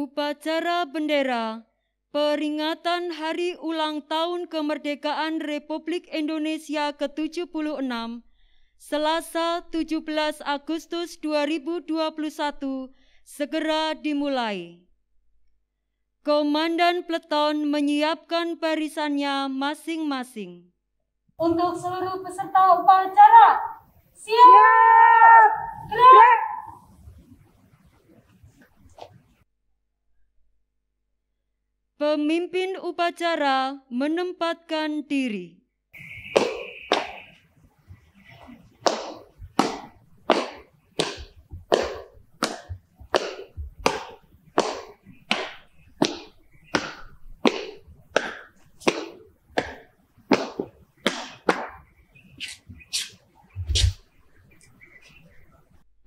Upacara bendera peringatan Hari Ulang Tahun Kemerdekaan Republik Indonesia ke-76, Selasa 17 Agustus 2021, segera dimulai. Komandan Peleton menyiapkan barisannya masing-masing. Untuk seluruh peserta upacara, siap! Gerak! Pemimpin upacara menempatkan diri.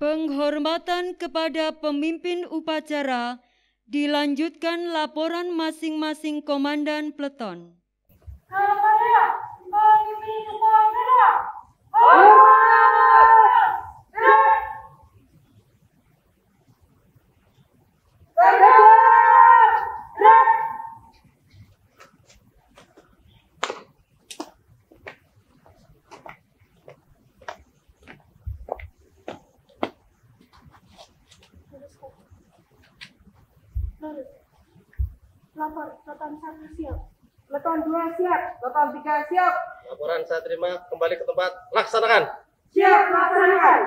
Penghormatan kepada pemimpin upacara dilanjutkan laporan masing-masing komandan peleton. Kepada pemimpin upacara, hormat! Gerak! Gerak! Gerak! Lapor, Peleton 1 siap. Peleton 2 siap. Peleton 3 siap. Laporan saya terima, kembali ke tempat, laksanakan. Siap, laksanakan.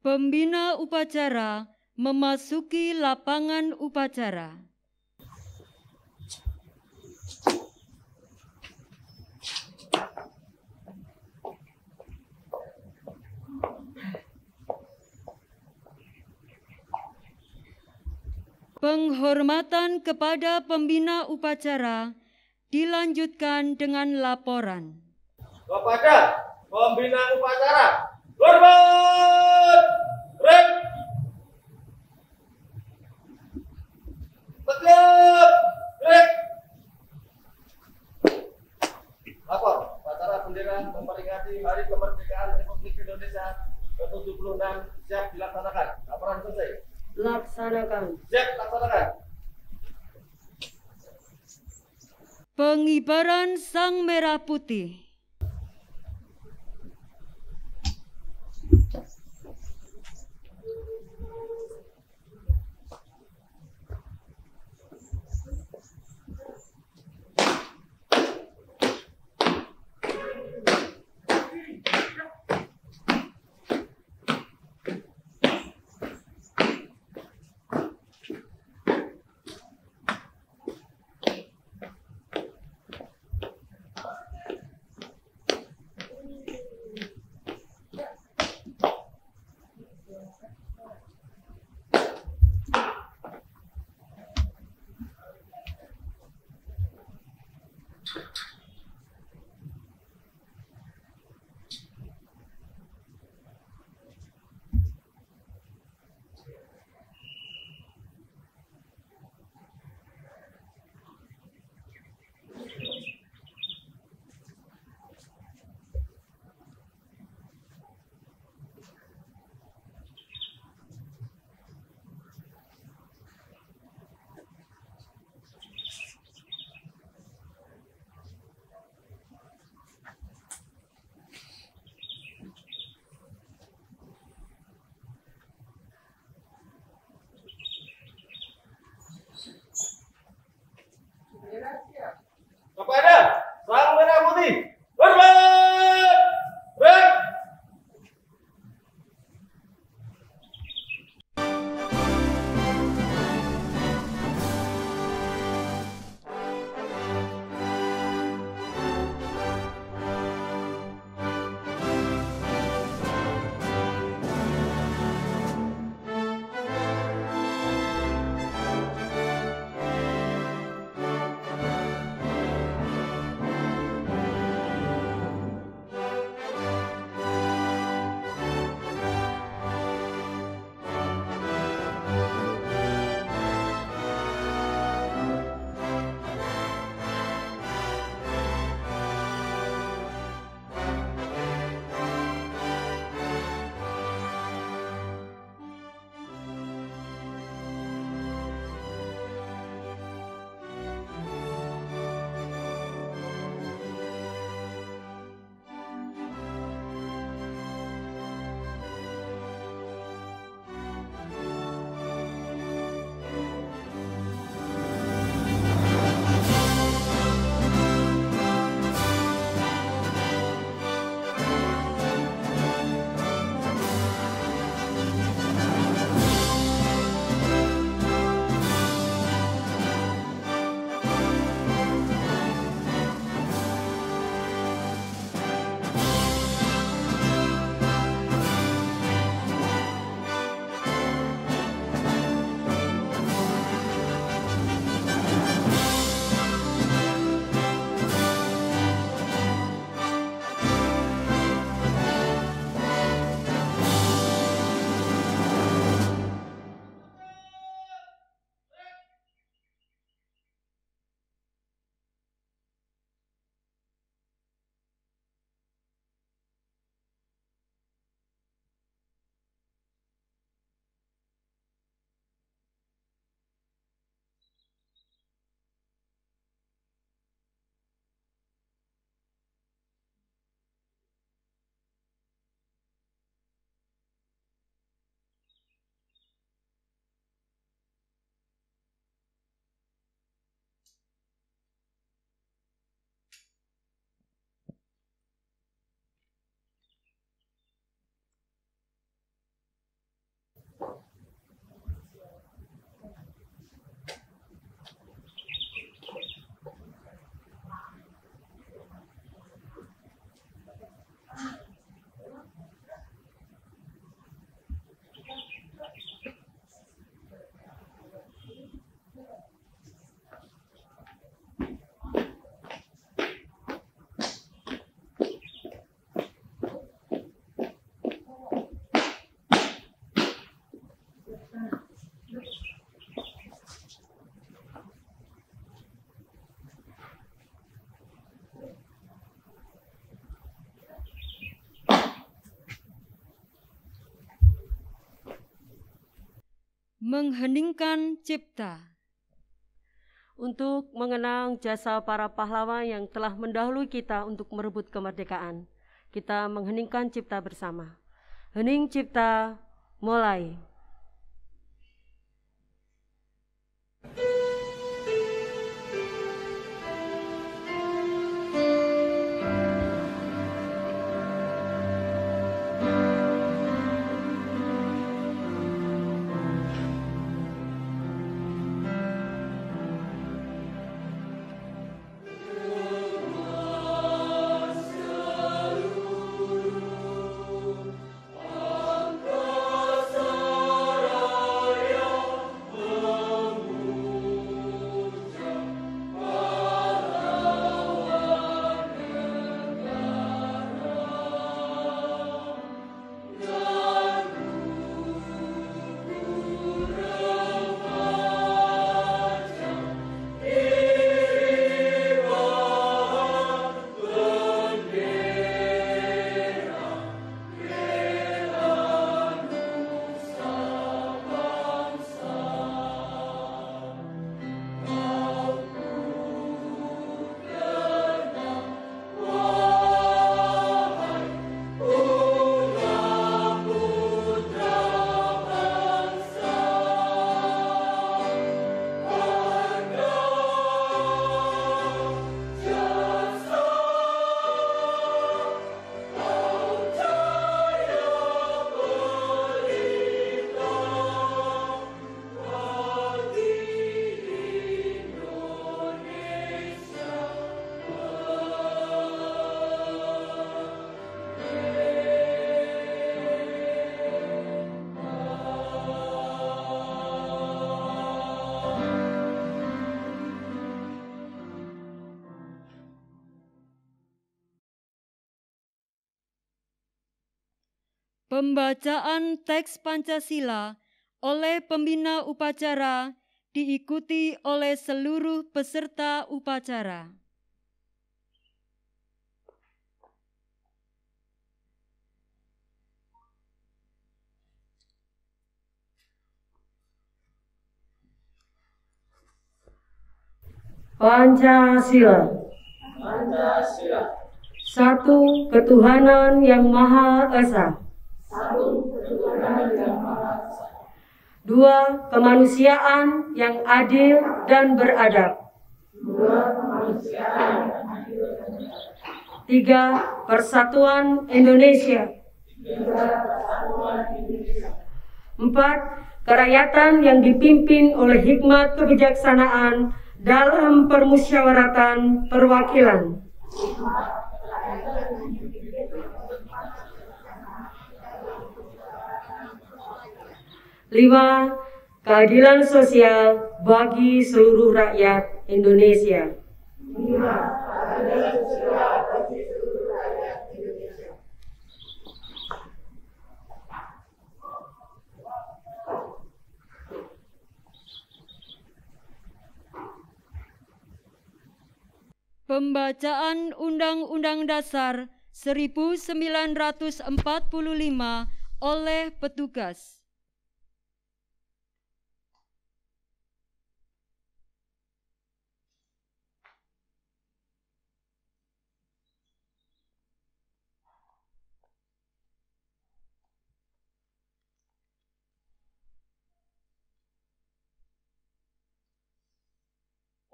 Pembina upacara memasuki lapangan upacara. Penghormatan kepada pembina upacara dilanjutkan dengan laporan. Kepada pembina upacara, hormat! Rem! Tegap! Rem! Lapor, upacara bendera memperingati Hari Kemerdekaan Republik Indonesia ke-76 siap dilaksanakan. Laporan selesai. Laksanakan. Siap, laksanakan. Pengibaran Sang Merah Putih. mengheningkan cipta. Untuk mengenang jasa para pahlawan yang telah mendahului kita untuk merebut kemerdekaan, kita mengheningkan cipta bersama. Hening cipta, mulai. Pembacaan teks Pancasila oleh pembina upacara diikuti oleh seluruh peserta upacara. Pancasila. Satu ketuhanan yang Maha Esa. Dua kemanusiaan yang adil dan beradab. Tiga persatuan Indonesia. Empat kerakyatan yang dipimpin oleh hikmat kebijaksanaan dalam permusyawaratan perwakilan. Lima, keadilan sosial bagi seluruh rakyat Indonesia. Pembacaan Undang-Undang Dasar 1945 oleh petugas.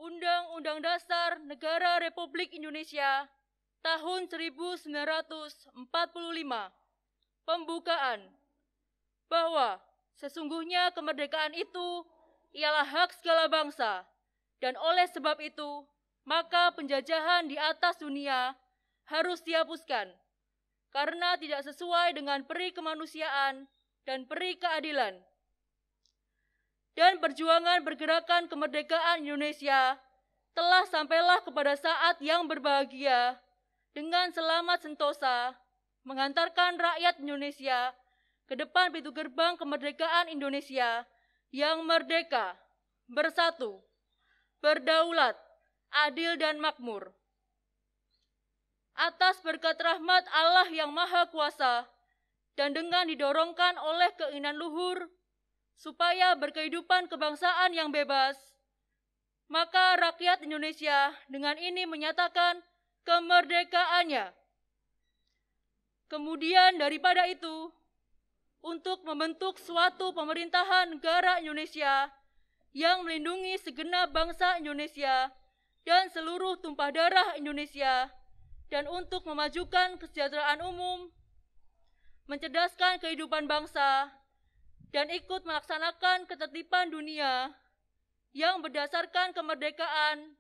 Undang-Undang Dasar Negara Republik Indonesia tahun 1945. Pembukaan. Bahwa sesungguhnya kemerdekaan itu ialah hak segala bangsa, dan oleh sebab itu, maka penjajahan di atas dunia harus dihapuskan, karena tidak sesuai dengan peri kemanusiaan dan peri keadilan. Dan perjuangan pergerakan kemerdekaan Indonesia telah sampailah kepada saat yang berbahagia dengan selamat sentosa mengantarkan rakyat Indonesia ke depan pintu gerbang kemerdekaan Indonesia yang merdeka, bersatu, berdaulat, adil dan makmur. Atas berkat rahmat Allah yang Maha Kuasa dan dengan didorongkan oleh keinginan luhur, supaya berkehidupan kebangsaan yang bebas, maka rakyat Indonesia dengan ini menyatakan kemerdekaannya. Kemudian daripada itu, untuk membentuk suatu pemerintahan negara Indonesia yang melindungi segenap bangsa Indonesia dan seluruh tumpah darah Indonesia, dan untuk memajukan kesejahteraan umum, mencerdaskan kehidupan bangsa, dan ikut melaksanakan ketertiban dunia yang berdasarkan kemerdekaan,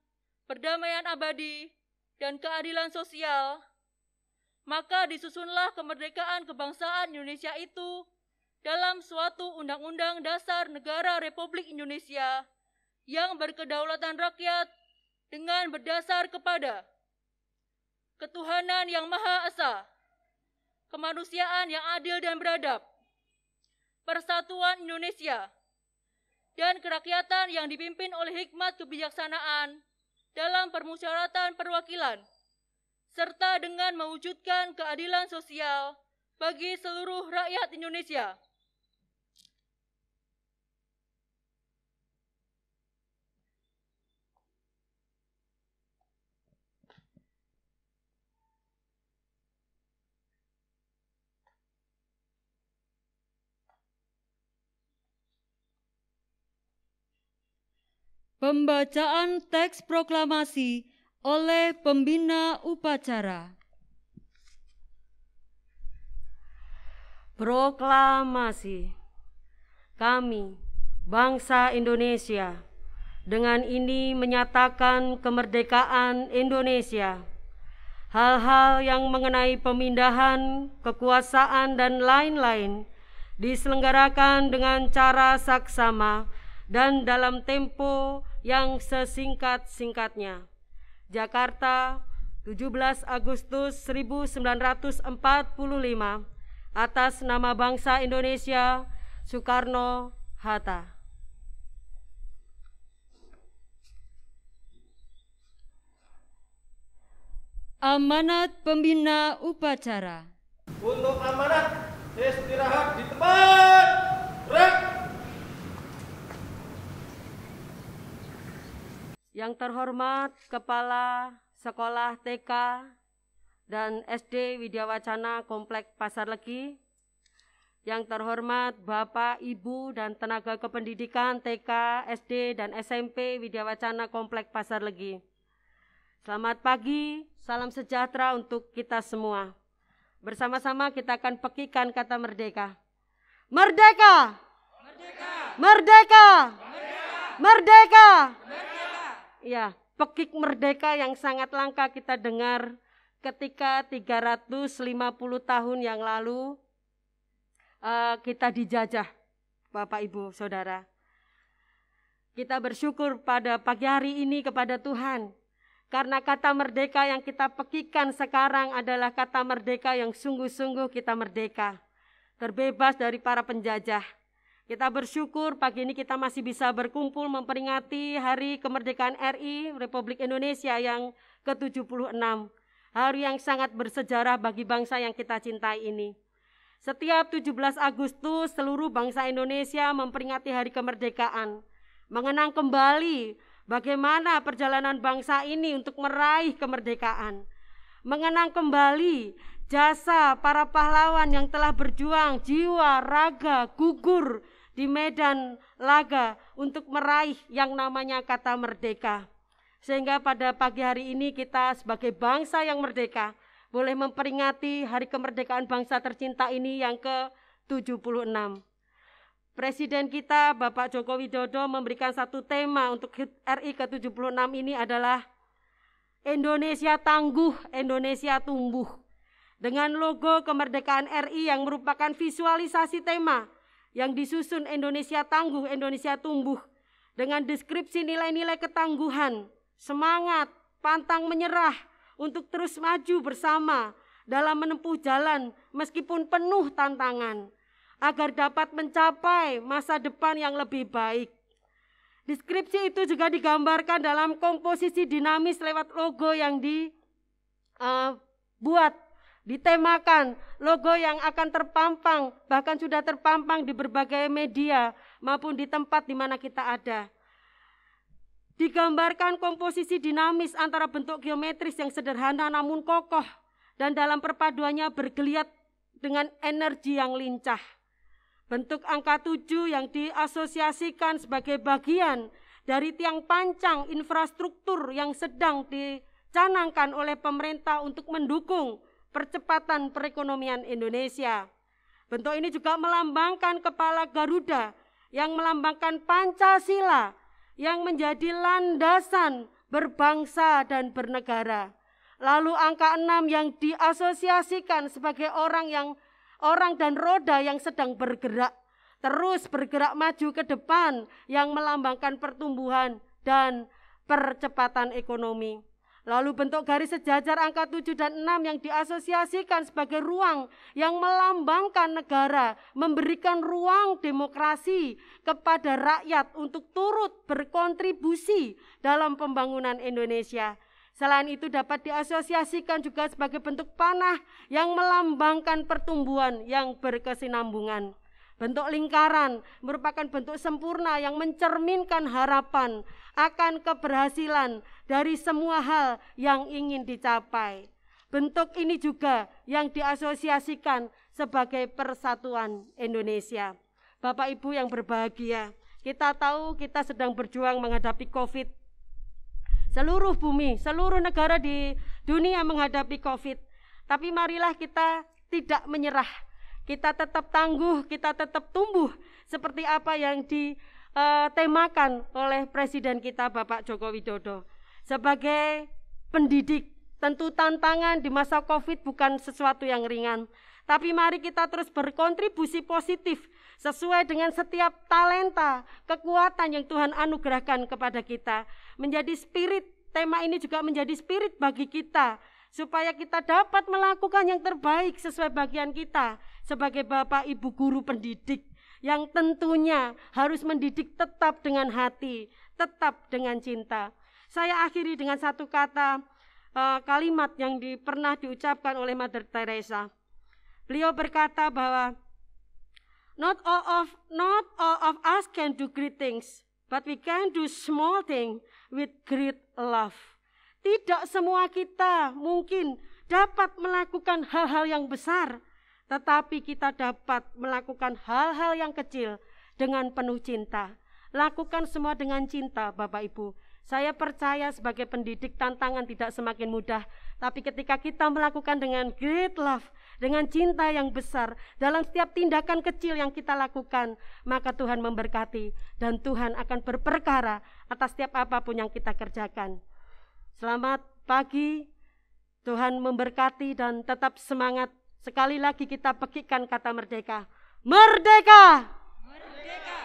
perdamaian abadi, dan keadilan sosial, maka disusunlah kemerdekaan kebangsaan Indonesia itu dalam suatu Undang-Undang Dasar Negara Republik Indonesia yang berkedaulatan rakyat dengan berdasar kepada ketuhanan yang Maha Esa, kemanusiaan yang adil dan beradab, persatuan Indonesia, dan kerakyatan yang dipimpin oleh hikmat kebijaksanaan dalam permusyawaratan perwakilan, serta dengan mewujudkan keadilan sosial bagi seluruh rakyat Indonesia. Pembacaan teks proklamasi oleh pembina upacara. Proklamasi. Kami, bangsa Indonesia, dengan ini menyatakan kemerdekaan Indonesia. Hal-hal yang mengenai pemindahan, kekuasaan, dan lain-lain diselenggarakan dengan cara saksama dan dalam tempo yang sesingkat-singkatnya. Jakarta, 17 Agustus 1945, atas nama bangsa Indonesia, Soekarno-Hatta. Amanat pembina upacara. Untuk amanat, istirahat di tempat. Gerak. Yang terhormat Kepala Sekolah TK dan SD Widya Wacana Komplek Pasar Legi, yang terhormat Bapak, Ibu, dan tenaga kependidikan TK, SD, dan SMP Widya Wacana Komplek Pasar Legi. Selamat pagi, salam sejahtera untuk kita semua. Bersama-sama kita akan pekikan kata merdeka. Merdeka! Merdeka! Merdeka! Merdeka! Ya, pekik merdeka yang sangat langka kita dengar ketika 350 tahun yang lalu kita dijajah, Bapak, Ibu, Saudara. Kita bersyukur pada pagi hari ini kepada Tuhan, karena kata merdeka yang kita pekikan sekarang adalah kata merdeka yang sungguh-sungguh kita merdeka, terbebas dari para penjajah. Kita bersyukur pagi ini kita masih bisa berkumpul memperingati Hari Kemerdekaan RI Republik Indonesia yang ke-76. Hari yang sangat bersejarah bagi bangsa yang kita cintai ini. Setiap 17 Agustus seluruh bangsa Indonesia memperingati Hari Kemerdekaan, mengenang kembali bagaimana perjalanan bangsa ini untuk meraih kemerdekaan, mengenang kembali jasa para pahlawan yang telah berjuang jiwa, raga, gugur di medan laga untuk meraih yang namanya kata merdeka. Sehingga pada pagi hari ini kita sebagai bangsa yang merdeka boleh memperingati Hari Kemerdekaan bangsa tercinta ini yang ke-76. Presiden kita Bapak Joko Widodo memberikan satu tema untuk RI ke-76 ini adalah Indonesia tangguh, Indonesia tumbuh. Dengan logo kemerdekaan RI yang merupakan visualisasi tema yang disusun Indonesia tangguh, Indonesia tumbuh, dengan deskripsi nilai-nilai ketangguhan, semangat, pantang menyerah untuk terus maju bersama dalam menempuh jalan meskipun penuh tantangan, agar dapat mencapai masa depan yang lebih baik. Deskripsi itu juga digambarkan dalam komposisi dinamis lewat logo yang dibuat, ditemakan, logo yang akan terpampang, bahkan sudah terpampang di berbagai media, maupun di tempat di mana kita ada. Digambarkan komposisi dinamis antara bentuk geometris yang sederhana namun kokoh dan dalam perpaduannya bergeliat dengan energi yang lincah. Bentuk angka 7 yang diasosiasikan sebagai bagian dari tiang pancang infrastruktur yang sedang dicanangkan oleh pemerintah untuk mendukung percepatan perekonomian Indonesia. Bentuk ini juga melambangkan kepala Garuda yang melambangkan Pancasila yang menjadi landasan berbangsa dan bernegara. Lalu angka 6 yang diasosiasikan sebagai orang dan roda yang sedang bergerak, terus bergerak maju ke depan yang melambangkan pertumbuhan dan percepatan ekonomi. Lalu bentuk garis sejajar angka 7 dan 6 yang diasosiasikan sebagai ruang yang melambangkan negara, memberikan ruang demokrasi kepada rakyat untuk turut berkontribusi dalam pembangunan Indonesia. Selain itu dapat diasosiasikan juga sebagai bentuk panah yang melambangkan pertumbuhan yang berkesinambungan. Bentuk lingkaran merupakan bentuk sempurna yang mencerminkan harapan akan keberhasilan dari semua hal yang ingin dicapai. Bentuk ini juga yang diasosiasikan sebagai persatuan Indonesia. Bapak Ibu yang berbahagia, kita tahu kita sedang berjuang menghadapi COVID. Seluruh bumi, seluruh negara di dunia menghadapi COVID. Tapi marilah kita tidak menyerah. Kita tetap tangguh, kita tetap tumbuh seperti apa yang ditemakan oleh Presiden kita Bapak Joko Widodo. Sebagai pendidik, tentu tantangan di masa COVID bukan sesuatu yang ringan. Tapi mari kita terus berkontribusi positif sesuai dengan setiap talenta, kekuatan yang Tuhan anugerahkan kepada kita. Menjadi spirit, tema ini juga menjadi spirit bagi kita, supaya kita dapat melakukan yang terbaik sesuai bagian kita sebagai Bapak Ibu guru pendidik yang tentunya harus mendidik tetap dengan hati, tetap dengan cinta. Saya akhiri dengan satu kata kalimat yang pernah diucapkan oleh Mother Teresa. Beliau berkata bahwa not all of us can do great things, but we can do small things with great love. Tidak semua kita mungkin dapat melakukan hal-hal yang besar, tetapi kita dapat melakukan hal-hal yang kecil dengan penuh cinta. Lakukan semua dengan cinta, Bapak Ibu. Saya percaya sebagai pendidik tantangan tidak semakin mudah, tapi ketika kita melakukan dengan great love, dengan cinta yang besar, dalam setiap tindakan kecil yang kita lakukan, maka Tuhan memberkati dan Tuhan akan berperkara atas setiap apapun yang kita kerjakan. Selamat pagi, Tuhan memberkati dan tetap semangat. Sekali lagi kita pekikan kata merdeka. Merdeka! Merdeka!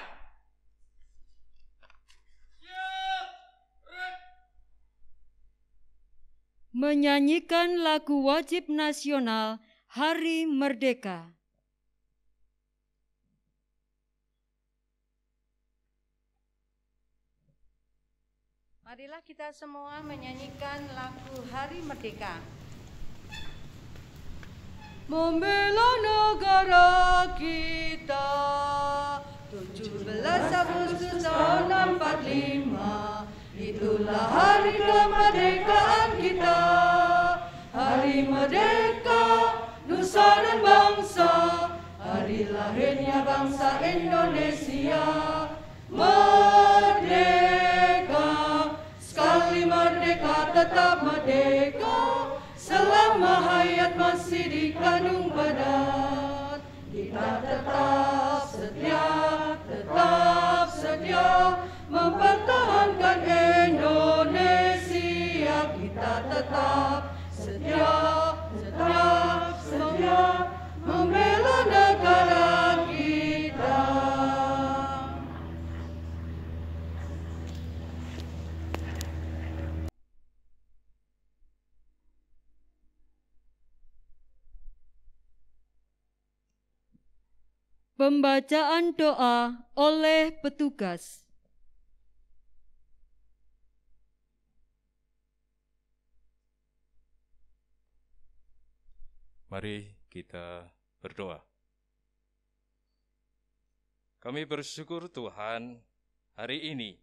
Menyanyikan lagu wajib nasional Hari Merdeka. Marilah kita semua menyanyikan lagu Hari Merdeka. Membela negara kita 17 Agustus tahun 45, itulah hari kemerdekaan kita. Hari merdeka, nusa dan bangsa, hari lahirnya bangsa Indonesia. Merdeka, sekali merdeka tetap merdeka, selama hayat masih dikandung badan. Kita tetap setia mempertahankan Indonesia. Kita tetap setia membela negara kita. Pembacaan doa oleh petugas. Mari kita berdoa. Kami bersyukur Tuhan, hari ini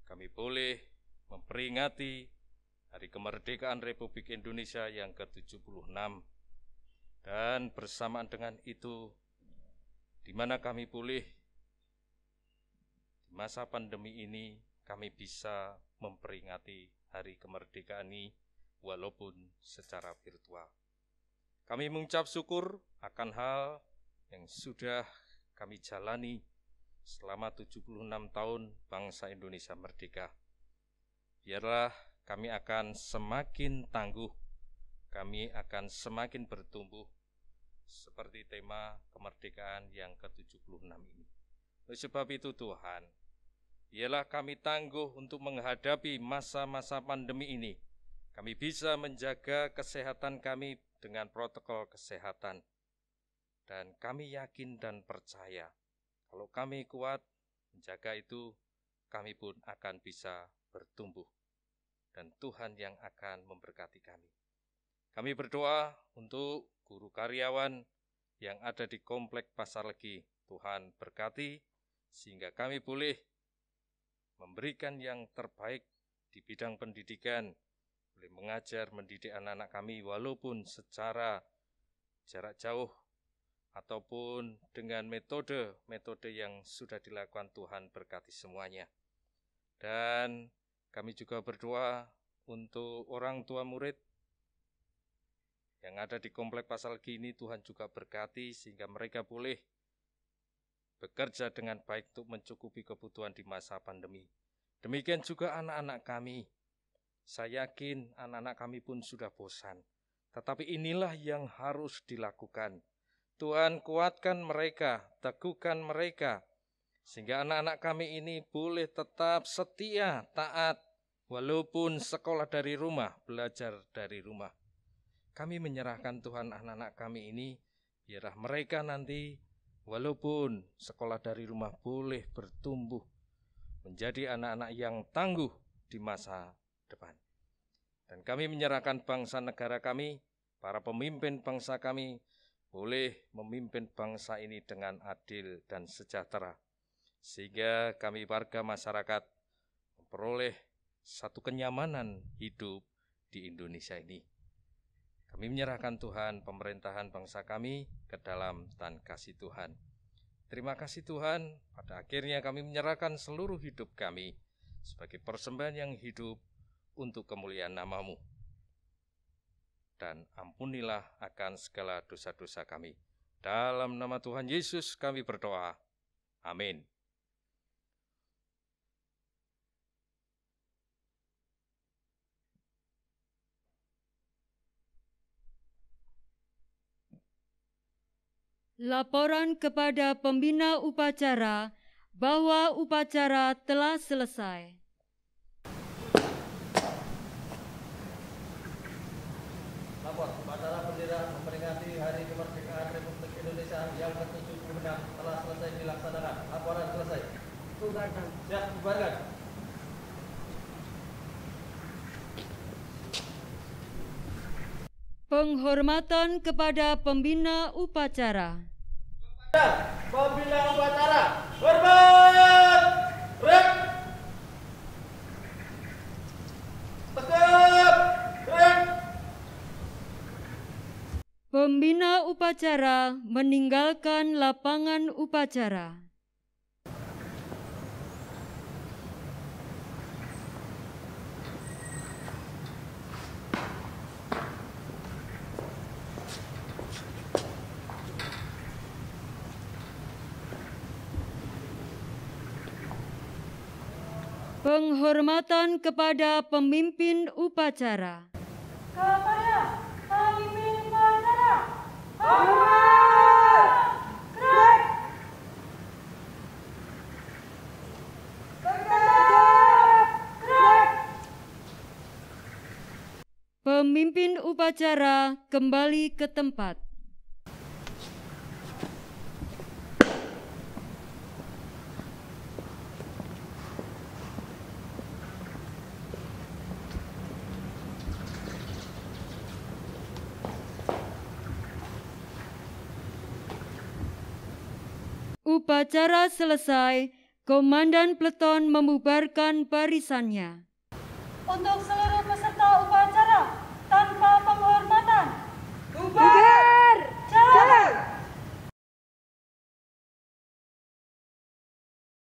kami boleh memperingati Hari Kemerdekaan Republik Indonesia yang ke-76. Dan bersamaan dengan itu, di mana kami boleh di masa pandemi ini, kami bisa memperingati Hari Kemerdekaan ini walaupun secara virtual. Kami mengucap syukur akan hal yang sudah kami jalani selama 76 tahun bangsa Indonesia merdeka. Biarlah kami akan semakin tangguh, kami akan semakin bertumbuh seperti tema kemerdekaan yang ke-76 ini. Oleh sebab itu Tuhan, biarlah kami tangguh untuk menghadapi masa-masa pandemi ini. Kami bisa menjaga kesehatan kami dengan protokol kesehatan. Dan kami yakin dan percaya, kalau kami kuat menjaga itu, kami pun akan bisa bertumbuh. Dan Tuhan yang akan memberkati kami. Kami berdoa untuk guru karyawan yang ada di Komplek Pasar Legi. Tuhan berkati, sehingga kami boleh memberikan yang terbaik di bidang pendidikan, boleh mengajar, mendidik anak-anak kami walaupun secara jarak jauh, ataupun dengan metode yang sudah dilakukan. Tuhan berkati semuanya. Dan kami juga berdoa untuk orang tua murid yang ada di Komplek Pasar Legi ini. Tuhan juga berkati sehingga mereka boleh bekerja dengan baik untuk mencukupi kebutuhan di masa pandemi. Demikian juga anak-anak kami. Saya yakin anak-anak kami pun sudah bosan. Tetapi inilah yang harus dilakukan. Tuhan kuatkan mereka, teguhkan mereka, sehingga anak-anak kami ini boleh tetap setia, taat, walaupun sekolah dari rumah, belajar dari rumah. Kami menyerahkan Tuhan anak-anak kami ini, biarlah mereka nanti walaupun sekolah dari rumah boleh bertumbuh, menjadi anak-anak yang tangguh di masa depan. Dan kami menyerahkan bangsa negara kami, para pemimpin bangsa kami, boleh memimpin bangsa ini dengan adil dan sejahtera, sehingga kami warga masyarakat memperoleh satu kenyamanan hidup di Indonesia ini. Kami menyerahkan Tuhan pemerintahan bangsa kami ke dalam tangan kasih Tuhan. Terima kasih Tuhan, pada akhirnya kami menyerahkan seluruh hidup kami sebagai persembahan yang hidup untuk kemuliaan nama-Mu. Dan ampunilah akan segala dosa-dosa kami. Dalam nama Tuhan Yesus kami berdoa. Amin. Laporan kepada pembina upacara bahwa upacara telah selesai. Lapor, upacara bendera memperingati Hari Kemerdekaan Republik Indonesia yang ke-76 telah selesai dilaksanakan. Laporan selesai. Bubarkan. Siap, bubarkan. Penghormatan kepada pembina upacara. Pembina upacara, hormat, rek, tegap, rek. Pembina upacara meninggalkan lapangan upacara. Penghormatan kepada pemimpin upacara. Kepada pemimpin upacara, hormat, rek, tegap, rek. Pemimpin upacara kembali ke tempat. upacara selesai, Komandan Peleton membubarkan barisannya. Untuk seluruh